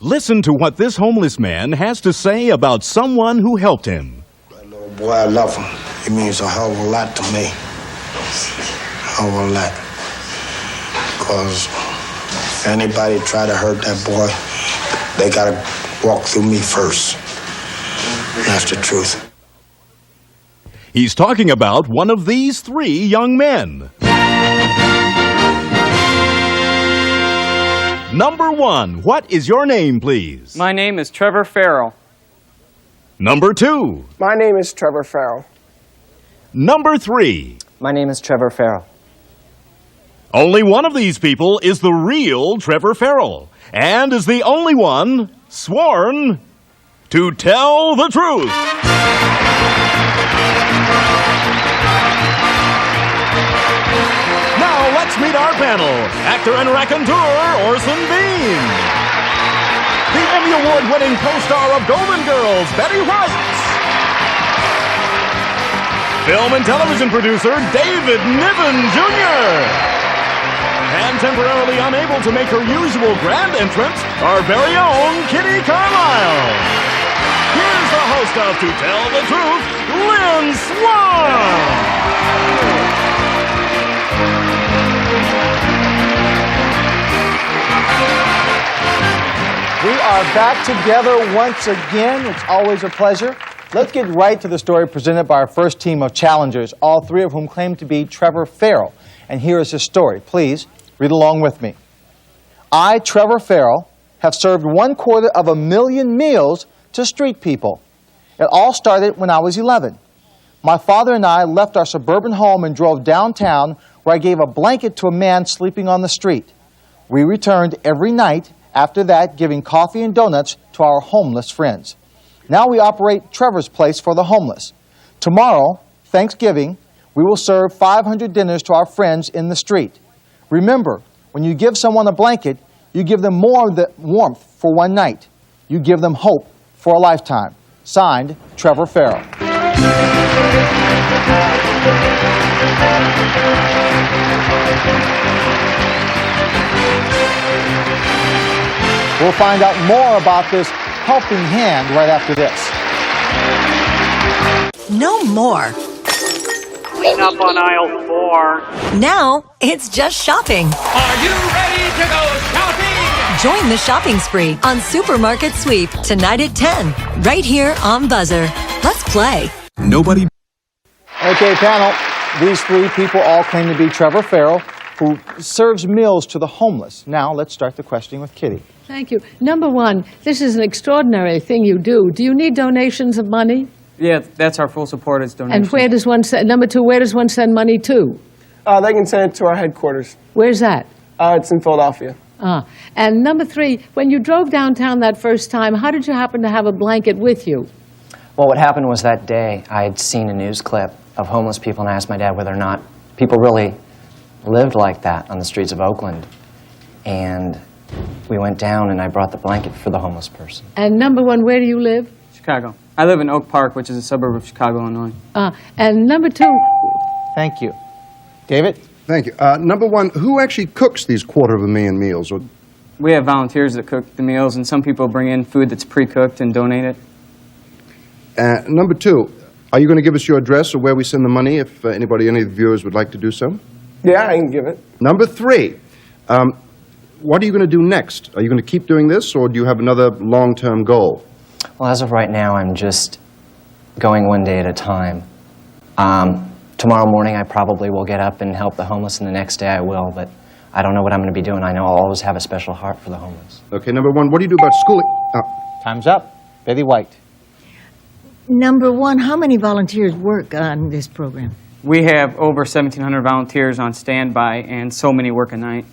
Listen to what this homeless man has to say about someone who helped him. That little boy, I love him. He means a hell of a lot to me. A hell of a lot. Because anybody try to hurt that boy, they gotta walk through me first. That's the truth. He's talking about one of these three young men. Number 1, what is your name, please? My name is Trevor Farrell. Number 2. My name is Trevor Farrell. Number 3. My name is Trevor Farrell. Only one of these people is the real Trevor Farrell, and is the only one sworn to tell the truth. Now let's meet our panel. Actor and raconteur Orson Bean. The Emmy Award-winning co-star of Golden Girls, Betty White. Film and television producer David Niven Jr. And temporarily unable to make her usual grand entrance, our very own Kitty Carlisle. Here's the host of To Tell the Truth, Lynn Swann. We are back together once again. It's always a pleasure. Let's get right to the story presented by our first team of challengers, all three of whom claim to be Trevor Farrell. And here is his story. Please read along with me. I, Trevor Farrell, have served 250,000 meals to street people. It all started when I was 11. My father and I left our suburban home and drove downtown, where I gave a blanket to a man sleeping on the street. We returned every night after that, giving coffee and donuts to our homeless friends. Now we operate Trevor's Place for the homeless. Tomorrow, Thanksgiving, we will serve 500 dinners to our friends in the street. Remember, when you give someone a blanket, you give them more of the warmth for one night. You give them hope for a lifetime. Signed, Trevor Farrell. We'll find out more about this helping hand right after this. No more. Clean up on aisle 4. Now it's just shopping. Are you ready to go shopping? Join the shopping spree on Supermarket Sweep tonight at 10, right here on Buzzer. Let's play. Nobody. Okay, panel. These three people all claim to be Trevor Farrell, who serves meals to the homeless. Now, let's start the questioning with Kitty. Thank you. Number 1, this is an extraordinary thing you do. Do you need donations of money? Yeah, that's our full support is donations. And where does one send, number 2, where does one send money to? They can send it to our headquarters. Where's that? It's in Philadelphia. And number 3, when you drove downtown that first time, how did you happen to have a blanket with you? Well, what happened was that day I had seen a news clip of homeless people, and I asked my dad whether or not people really lived like that on the streets of Oakland. And we went down, and I brought the blanket for the homeless person. And number 1, where do you live? Chicago. I live in Oak Park, which is a suburb of Chicago, Illinois. And number 2... Thank you. David? Thank you. Number 1, who actually cooks these 250,000 meals? We have volunteers that cook the meals, and some people bring in food that's pre-cooked and donate it. Number 2, are you going to give us your address or where we send the money if any of the viewers would like to do so? Yeah, I can give it. Number 3, what are you going to do next? Are you going to keep doing this, or do you have another long-term goal? Well, as of right now, I'm just going one day at a time. Tomorrow morning, I probably will get up and help the homeless, and the next day I will, but I don't know what I'm going to be doing. I know I'll always have a special heart for the homeless. Okay, number 1, what do you do about schooling? Time's up. Betty White. Number 1, how many volunteers work on this program? We have over 1,700 volunteers on standby, and so many work a night.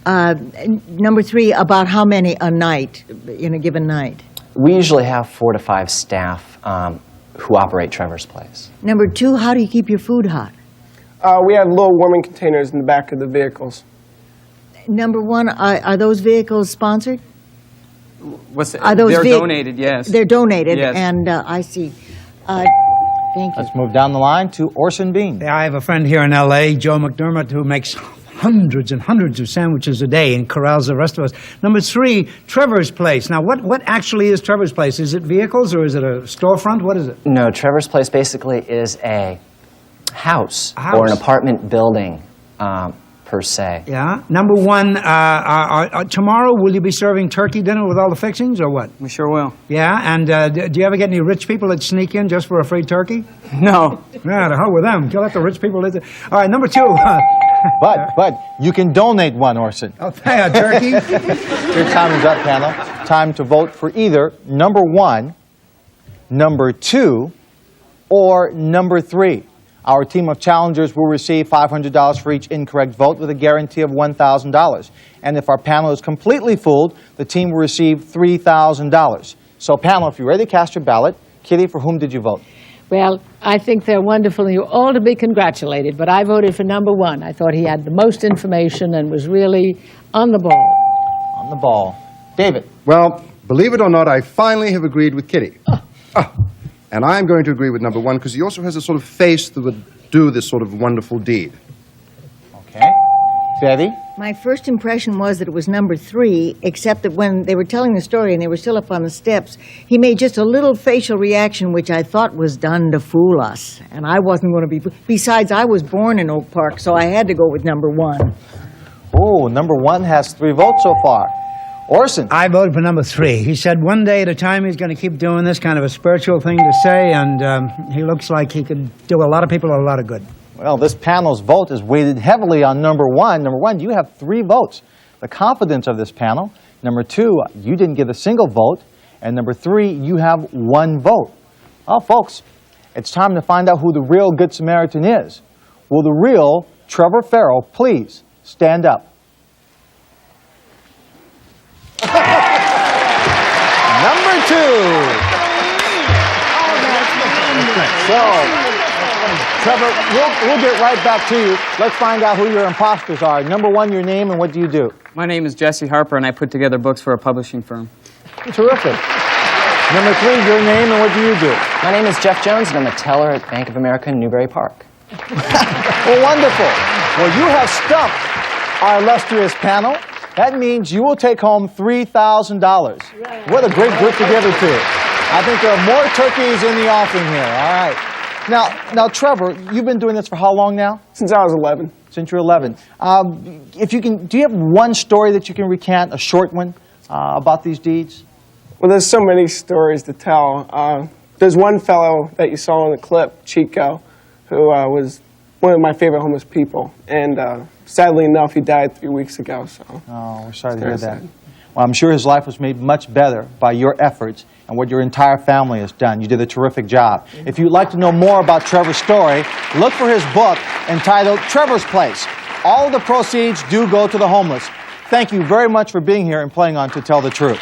Number 3, about how many a night, in a given night? We usually have 4 to 5 staff who operate Trevor's Place. Number 2, how do you keep your food hot? We have little warming containers in the back of the vehicles. Number 1, are those vehicles sponsored? They're donated, yes. They're donated, yes. And I see. Thank you. Let's move down the line to Orson Bean. I have a friend here in L.A., Joe McDermott, who makes hundreds and hundreds of sandwiches a day and corrals the rest of us. Number 3, Trevor's Place. Now, what actually is Trevor's Place? Is it vehicles or is it a storefront? What is it? No, Trevor's Place basically is a house, or an apartment building, per se. Yeah. Number 1, tomorrow will you be serving turkey dinner with all the fixings or what? We sure will. Yeah, and do you ever get any rich people that sneak in just for a free turkey? No. Yeah, to hell with them. Kill out the rich people. All right, number 2. But you can donate one, Orson. Oh, turkey? Your time is up, panel. Time to vote for either number 1, number 2, or number 3. Our team of challengers will receive $500 for each incorrect vote with a guarantee of $1,000. And if our panel is completely fooled, the team will receive $3,000. So panel, if you're ready to cast your ballot, Kitty, for whom did you vote? Well, I think they're wonderful, and you're all to be congratulated, but I voted for number 1. I thought he had the most information and was really on the ball. On the ball. David. Well, believe it or not, I finally have agreed with Kitty. And I'm going to agree with number 1 because he also has a sort of face that would do this sort of wonderful deed. Okay. Betty? My first impression was that it was number 3, except that when they were telling the story and they were still up on the steps, he made just a little facial reaction which I thought was done to fool us. And I wasn't going to be... Besides, I was born in Oak Park, so I had to go with number 1. Oh, number 1 has 3 votes so far. Orson. I voted for number 3. He said one day at a time he's going to keep doing this, kind of a spiritual thing to say, and he looks like he could do a lot of people a lot of good. Well, this panel's vote is weighted heavily on number 1. Number 1, you have 3 votes. The confidence of this panel. Number 2, you didn't get a single vote. And number 3, you have 1 vote. Well, folks, it's time to find out who the real Good Samaritan is. Will the real Trevor Farrell please stand up? Number 2. So, Trevor, we'll get right back to you. Let's find out who your imposters are. Number 1, your name, and what do you do? My name is Jesse Harper, and I put together books for a publishing firm. Terrific. Number 3, your name, and what do you do? My name is Jeff Jones, and I'm a teller at Bank of America in Newbury Park. Well, wonderful. Well, you have stumped our illustrious panel. That means you will take home $3,000. What a great group to give it to. I think there are more turkeys in the offing here. All right. Now, Trevor, you've been doing this for how long now? Since I was 11. Since you're 11. If you can, do you have one story that you can recant, a short one, about these deeds? Well, there's so many stories to tell. There's one fellow that you saw in the clip, Chico, who was one of my favorite homeless people. And sadly enough, he died 3 weeks ago. So. Oh, we're sorry to hear that. Well, I'm sure his life was made much better by your efforts and what your entire family has done. You did a terrific job. If you'd like to know more about Trevor's story, look for his book entitled Trevor's Place. All of the proceeds do go to the homeless. Thank you very much for being here and playing on To Tell the Truth.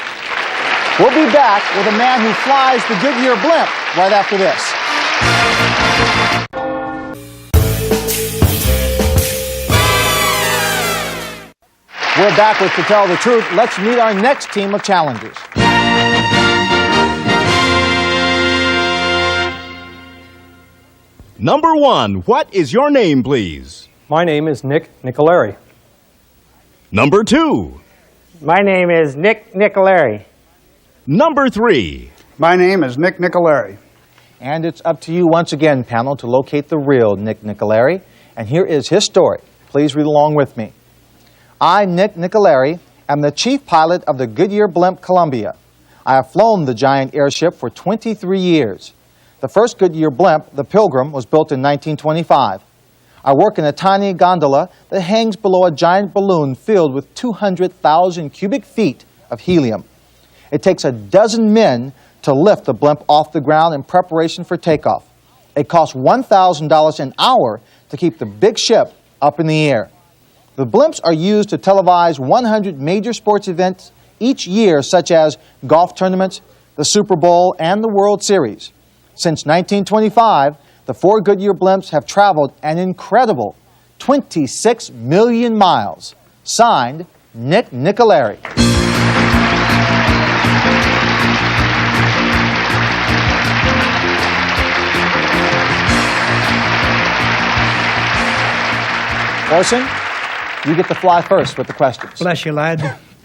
We'll be back with a man who flies the Goodyear blimp right after this. We're back with To Tell the Truth. Let's meet our next team of challengers. Number 1, what is your name, please? My name is Nick Nicolari. Number 2. My name is Nick Nicolari. Number 3. My name is Nick Nicolari. And it's up to you once again, panel, to locate the real Nick Nicolari. And here is his story. Please read along with me. I, Nick Nicolari, am the chief pilot of the Goodyear blimp Columbia. I have flown the giant airship for 23 years. The first Goodyear blimp, the Pilgrim, was built in 1925. I work in a tiny gondola that hangs below a giant balloon filled with 200,000 cubic feet of helium. It takes a dozen men to lift the blimp off the ground in preparation for takeoff. It costs $1,000 an hour to keep the big ship up in the air. The blimps are used to televise 100 major sports events each year, such as golf tournaments, the Super Bowl, and the World Series. Since 1925, the 4 Goodyear blimps have traveled an incredible 26 million miles. Signed, Nick Nicolari. Orson? you get to fly first with the questions. Bless you, lad.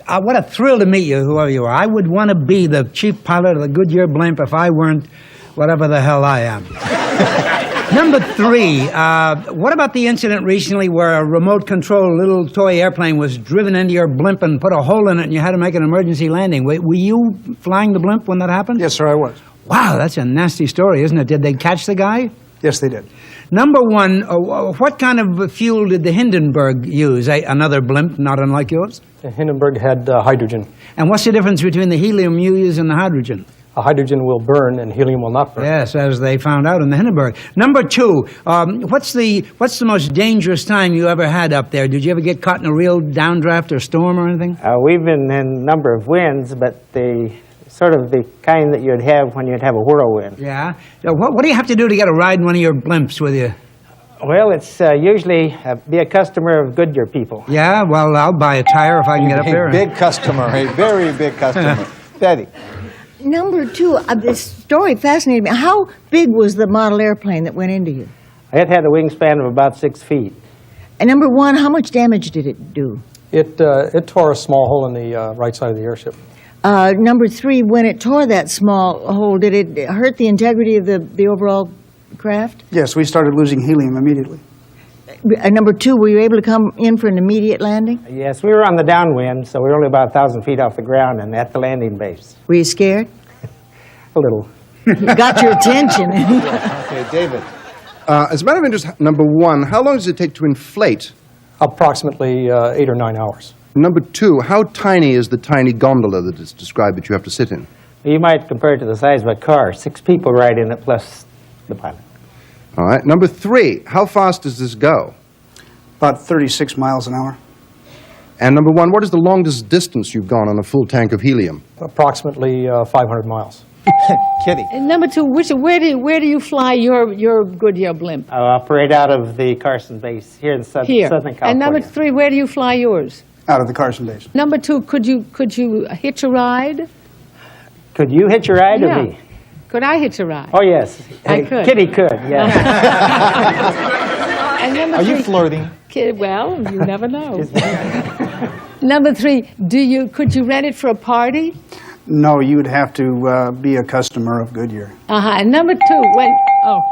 What a thrill to meet you, whoever you are. I would want to be the chief pilot of the Goodyear blimp if I weren't whatever the hell I am. Number 3, what about the incident recently where a remote control little toy airplane was driven into your blimp and put a hole in it and you had to make an emergency landing? Were you flying the blimp when that happened? Yes, sir, I was. Wow, that's a nasty story, isn't it? Did they catch the guy? Yes, they did. Number 1, what kind of fuel did the Hindenburg use? Another blimp, not unlike yours? The Hindenburg had hydrogen. And what's the difference between the helium you use and the hydrogen? Hydrogen will burn and helium will not burn. Yes, as they found out in the Hindenburg. Number 2, what's the most dangerous time you ever had up there? Did you ever get caught in a real downdraft or storm or anything? We've been in a number of winds, but the kind that you'd have when you'd have a whirlwind. Yeah. What do you have to do to get a ride in one of your blimps with you? Well, it's usually be a customer of Goodyear people. Yeah, well, I'll buy a tire if I can get up there. A big customer, a very big customer. Betty. Number 2, this story fascinated me. How big was the model airplane that went into you? It had a wingspan of about 6 feet. And number 1, how much damage did it do? It tore a small hole in the right side of the airship. Number 3, when it tore that small hole, did it hurt the integrity of the overall craft? Yes, we started losing helium immediately. Number 2, were you able to come in for an immediate landing? Yes, we were on the downwind, so we were only about 1,000 feet off the ground and at the landing base. Were you scared? A little. Got your attention. Okay, David. As a matter of interest, number 1, how long does it take to inflate? Approximately 8 or 9 hours. Number 2, how tiny is the tiny gondola that is described that you have to sit in? You might compare it to the size of a car. 6 people ride in it plus the pilot. All right. Number 3, how fast does this go? About 36 miles an hour. And number 1, what is the longest distance you've gone on a full tank of helium? Approximately 500 miles. Kitty. And number 2, where do you fly your Goodyear blimp? I operate out of the Carson base here in Southern California. And number 3, where do you fly yours? Out of the Carson base. Number 2, could you hitch a ride? Could you hitch a ride Yeah. or me? Could I hitch a ride? Oh, yes. I could. Kitty could, yes. And number Are 3, you flirting? Well, you never know. Number 3, could you rent it for a party? No, you would have to be a customer of Goodyear. And number 2,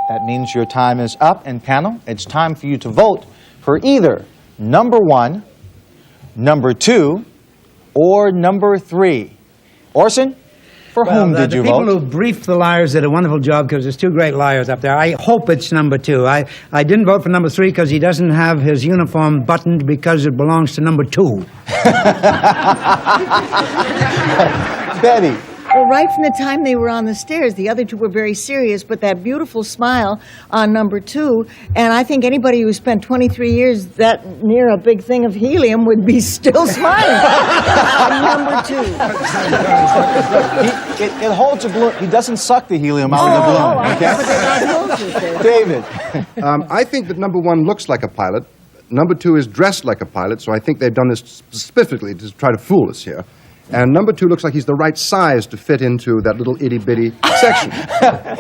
That means your time is up, and panel, it's time for you to vote for either number 1, number 2, or number 3. Orson, for whom did you The people vote? who briefed the liars did a wonderful job because there's 2 great liars up there. I hope it's number 2. I didn't vote for number 3 because he doesn't have his uniform buttoned because it belongs to number 2. Betty. Well, right from the time they were on the stairs, the other 2 were very serious, but that beautiful smile on number 2, and I think anybody who spent 23 years that near a big thing of helium would be still smiling on number 2. It holds a balloon. He doesn't suck the helium out of the balloon. Okay? David. I think that number 1 looks like a pilot. Number 2 is dressed like a pilot, so I think they've done this specifically to try to fool us here. And number 2 looks like he's the right size to fit into that little itty-bitty section.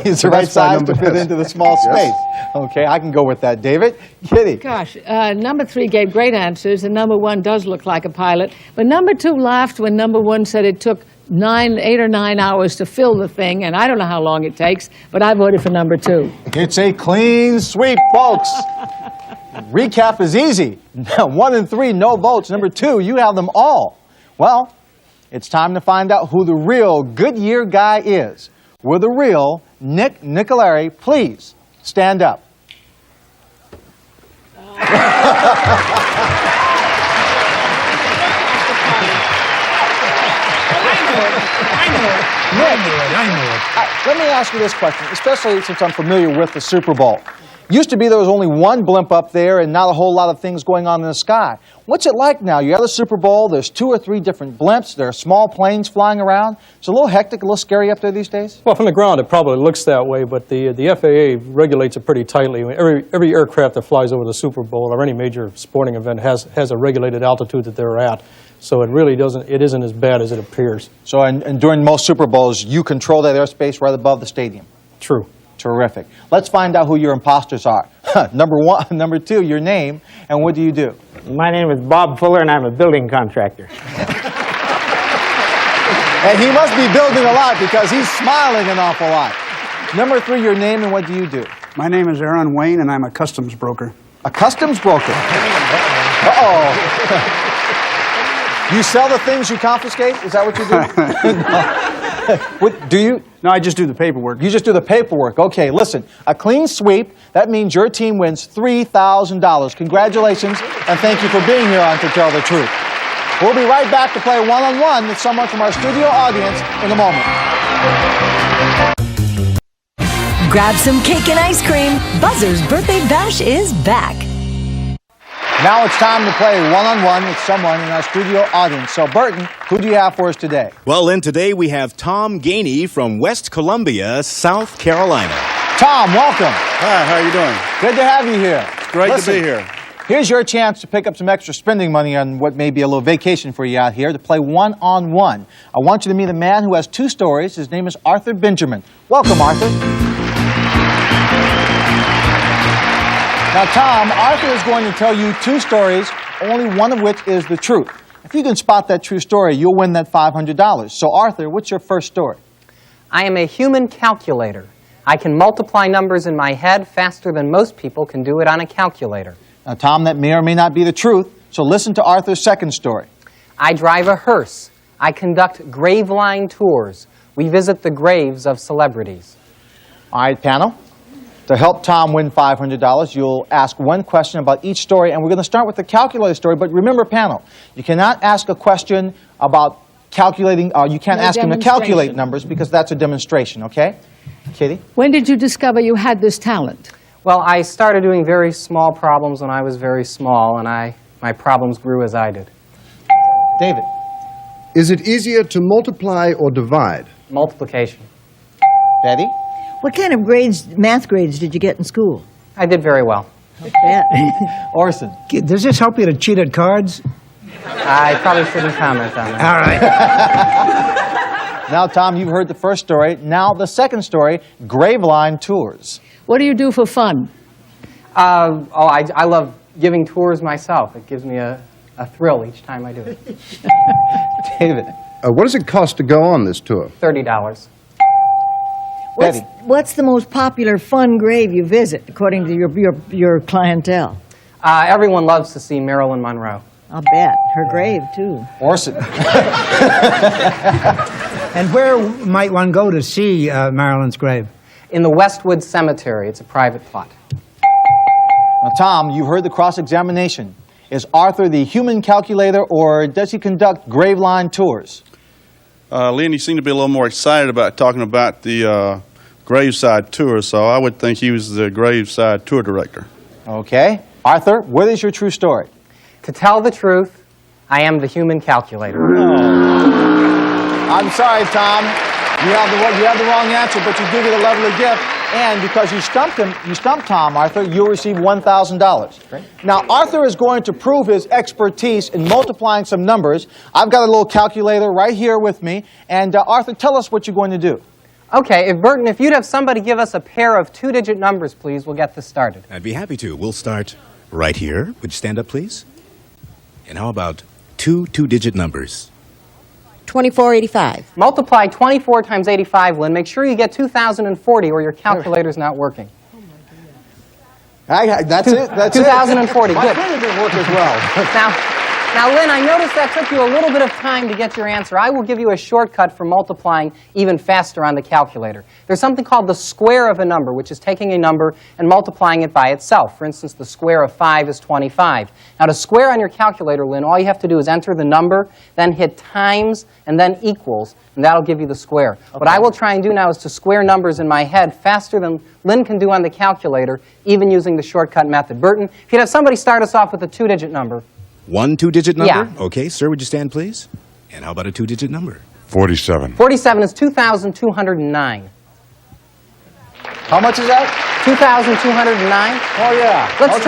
He's the right size to fit into the small space. Okay, I can go with that. David? Kitty? Gosh, number 3 gave great answers, and number 1 does look like a pilot. But number 2 laughed when number 1 said it took 8 or 9 hours to fill the thing, and I don't know how long it takes, but I voted for number 2. It's a clean sweep, folks. Recap is easy. 1 and 3, no votes. Number 2, you have them all. Well, it's time to find out who the real Goodyear guy is. Will the real Nick Nicolari please stand up? I knew it. Let me ask you this question, especially since I'm familiar with the Super Bowl. Used to be there was only one blimp up there and not a whole lot of things going on in the sky. What's it like now? You have the Super Bowl, there's 2 or 3 different blimps, there are small planes flying around. It's a little hectic, a little scary up there these days? Well, from the ground, it probably looks that way, but the FAA regulates it pretty tightly. Every aircraft that flies over the Super Bowl or any major sporting event has a regulated altitude that they're at. So it really isn't as bad as it appears. So and during most Super Bowls, you control that airspace right above the stadium? True. Terrific. Let's find out who your imposters are. Number two, your name, and what do you do? My name is Bob Fuller, and I'm a building contractor. And he must be building a lot because he's smiling an awful lot. Number three, your name, and what do you do? My name is Aaron Wayne, and I'm a customs broker. A customs broker? Uh-oh. You sell the things you confiscate? Is that what you do? What, do you? No, I just do the paperwork. You just do the paperwork. Okay, listen. A clean sweep, that means your team wins $3,000. Congratulations, and thank you for being here on To Tell the Truth. We'll be right back to play one-on-one with someone from our studio audience in a moment. Grab some cake and ice cream. Buzzer's Birthday Bash is back. Now it's time to play one-on-one with someone in our studio audience. So, Burton, who do you have for us today? Well, Lynn, today we have Tom Gainey from West Columbia, South Carolina. Tom, welcome. Hi, how are you doing? Good to have you here. Great to be here. Here's your chance to pick up some extra spending money on what may be a little vacation for you out here to play one-on-one. I want you to meet a man who has two stories. His name is Arthur Benjamin. Welcome, Arthur. Now, Tom, Arthur is going to tell you two stories, only one of which is the truth. If you can spot that true story, you'll win that $500. So, Arthur, what's your first story? I am a human calculator. I can multiply numbers in my head faster than most people can do it on a calculator. Now, Tom, that may or may not be the truth, so listen to Arthur's second story. I drive a hearse. I conduct grave line tours. We visit the graves of celebrities. All right, panel. To help Tom win $500, you'll ask one question about each story, and we're going to start with the calculator story. But remember, panel, you cannot ask a question about calculating, you can't ask him to calculate numbers because that's a demonstration, okay? Kitty? When did you discover you had this talent? Well, I started doing very small problems when I was very small, and my problems grew as I did. David? Is it easier to multiply or divide? Multiplication. Betty? What kind of math grades did you get in school? I did very well. Orson? Does this help you to cheat at cards? I probably shouldn't comment on that. All right. Now, Tom, you've heard the first story. Now, the second story, grave line tours. What do you do for fun? I love giving tours myself. It gives me a thrill each time I do it. David? What does it cost to go on this tour? $30. What's the most popular fun grave you visit, according to your clientele? Everyone loves to see Marilyn Monroe. I'll bet. Her grave, too. Orson. And where might one go to see Marilyn's grave? In the Westwood Cemetery. It's a private plot. Now, Tom, you heard the cross-examination. Is Arthur the human calculator, or does he conduct grave line tours? Lynn, you seem to be a little more excited about talking about the graveside tour, so I would think he was the graveside tour director. Okay. Arthur, what is your true story? To tell the truth, I am the human calculator. I'm sorry, Tom. You have the wrong answer, but you do get a lovely gift. And because you stumped Tom, Arthur, you'll receive $1,000. Now, Arthur is going to prove his expertise in multiplying some numbers. I've got a little calculator right here with me. And Arthur, tell us what you're going to do. Okay, Burton, if you'd have somebody give us a pair of two-digit numbers, please, we'll get this started. I'd be happy to. We'll start right here. Would you stand up, please? And how about two two-digit numbers? 2485. Multiply 24 times 85, Lynn. Make sure you get 2,040 or your calculator's not working. That's it. That's 2,040, it. good. My pen didn't work as well. Now, Lynn, I noticed that took you a little bit of time to get your answer. I will give you a shortcut for multiplying even faster on the calculator. There's something called the square of a number, which is taking a number and multiplying it by itself. For instance, the square of 5 is 25. Now, to square on your calculator, Lynn, all you have to do is enter the number, then hit times, and then equals, and that'll give you the square. Okay. What I will try and do now is to square numbers in my head faster than Lynn can do on the calculator, even using the shortcut method. Burton, if you'd have somebody start us off with a two-digit number. One two-digit number? Yeah. Okay, sir, would you stand, please? And how about a two-digit number? 47. 47 is 2,209. How much is that? 2,209. Oh yeah. Let's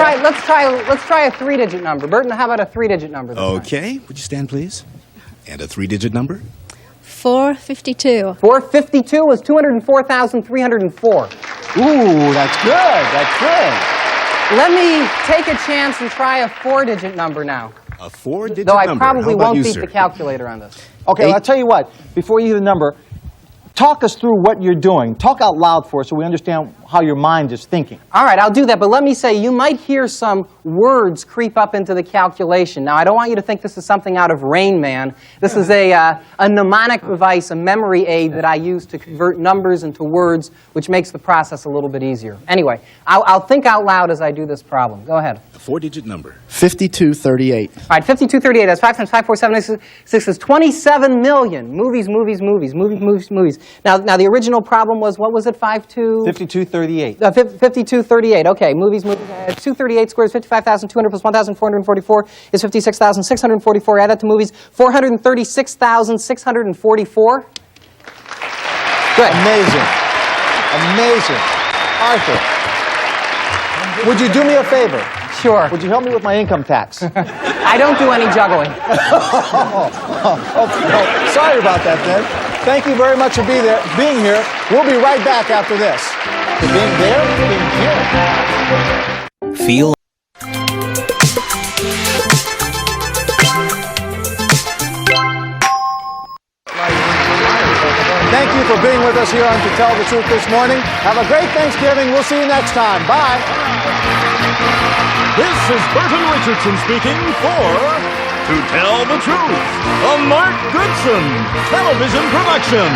try a three-digit number. Burton, how about a three-digit number? Okay, would you stand, please? And a three-digit number? 452. 452 was 204,304. Ooh, that's good. That's good. Let me take a chance and try a 4-digit number now. A 4-digit Though I number. probably How about won't you, beat sir? the calculator on this. Okay, well, I'll tell you what. Before you do the number, talk us through what you're doing. Talk out loud for us so we understand how your mind is thinking. All right, I'll do that, but let me say, you might hear some words creep up into the calculation. Now, I don't want you to think this is something out of Rain Man. This is a mnemonic device, a memory aid that I use to convert numbers into words, which makes the process a little bit easier. Anyway, I'll think out loud as I do this problem. Go ahead. A 4-digit number. 5238. All right, 5238, that's 5 times 5, 4, 7, 6 is 27 million. Movies. Now, the original problem was, what was it, 5238. 5238, okay. Movies. 238 squares, 55,200 plus 1,444 is 56,644. Add that to movies, 436,644. Good. Amazing. Amazing. Arthur, would you do me a favor? Sure. Would you help me with my income tax? I don't do any juggling. No, sorry about that, then. Thank you very much for being here. We'll be right back after this. For being there, being here. Feel. Thank you for being with us here on To Tell the Truth this morning. Have a great Thanksgiving. We'll see you next time. Bye. This is Burton Richardson speaking for To Tell the Truth, a Mark Goodson television production.